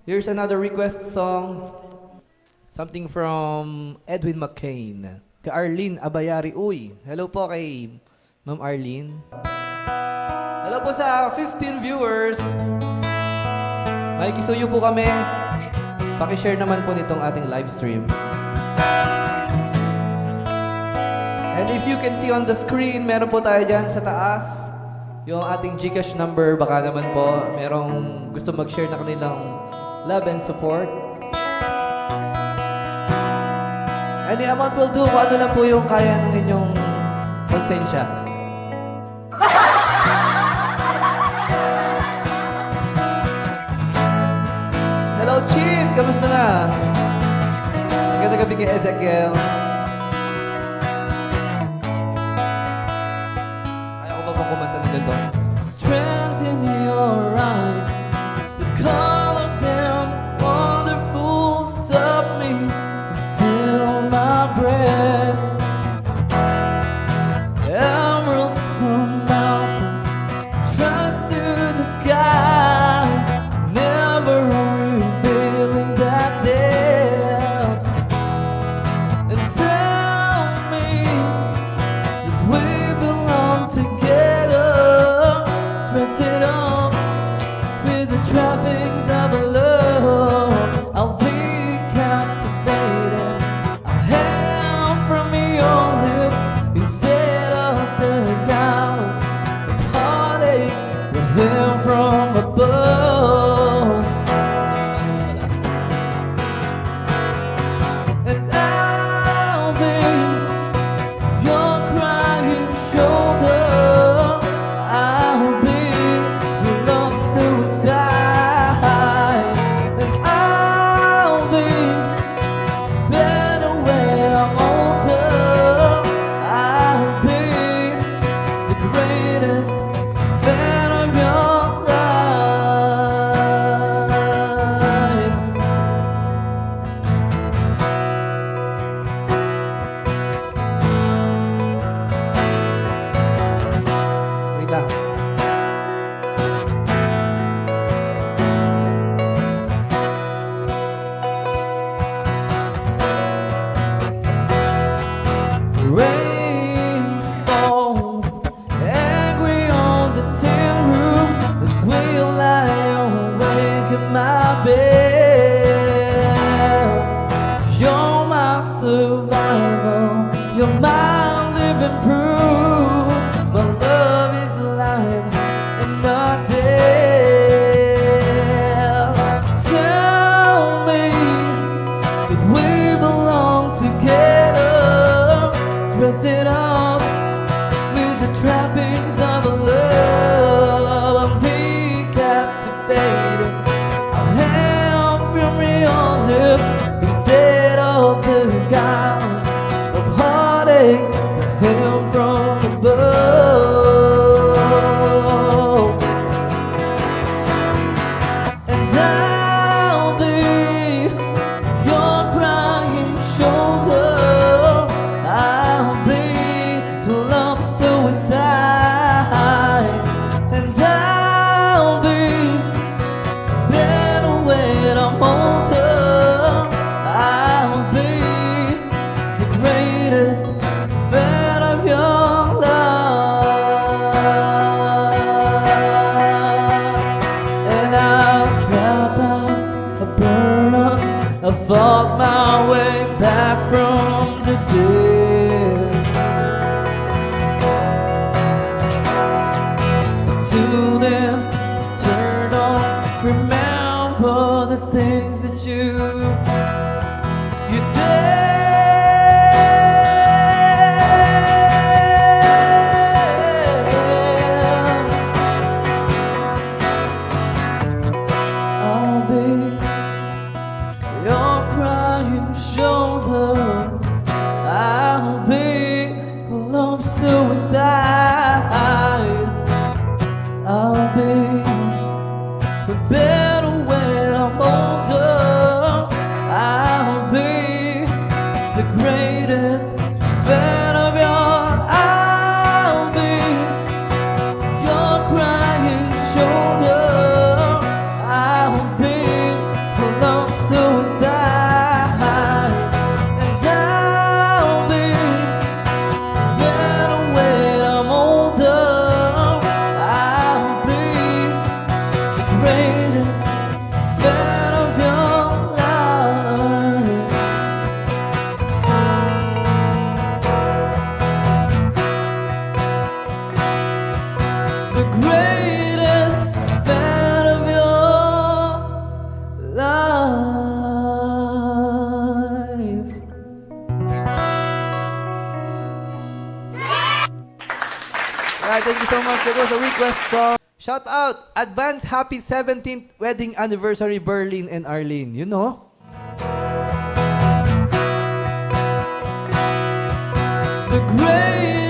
Here's another request song. Something from Edwin McCain. Kay Arlene Abayari. Uy, hello po kay Ma'am Arlene. Hello po sa 15 viewers. Makikisuyo po kami. Pakishare naman po nitong ating live stream. And if you can see on the screen, meron po tayo dyan sa taas. Yung ating GCash number, baka naman po merong gusto mag-share na kanilang love and support. Any amount will do kung ano lang po yung kaya ng inyong konsensya. Hello, Chid! Kamusta na? Magandang gabi kay Ezekiel. Kaya ko ba pang kumanta ng ganito? Strength in your eyes, the color of them wonderful, stop me and still my breath. Emeralds from mountain, trust to the sky, never revealing that depth. And tell me that we belong together, dress it up with the trappings of a love. I'll be captivated. I'll hail from your lips instead of the gallows of heartache that him from above. And I'll be your crying shoulder. I'll be your love suicide. And I'll be better when I'm older. I'll be the greatest fan of your life. Wait lang. Rain falls, angry on the tin roof as we lie awake in my bed. You're my survival, you're my living proof. My love is alive and not dead. Tell me that we belong together, dress it up with the trappings of a love. I'll be captivated. I'll hail from your lips instead of the gown of heartache that hail from above. And I'll be your crying shoulder. I'll be your love suicide. And I'll be better when I'm older. I'll be the greatest fan of your life. And I'll drop out, I burn up, I fought my way back from the dead to them, turn on, remember the things that you said. I'll be your crying shoulder. I'll be a love suicide. I'll be better when I'm older. I'll be Thank you so much. That was a request song. Shout out. Advance happy 17th wedding anniversary, Berlin and Arlene. You know? The great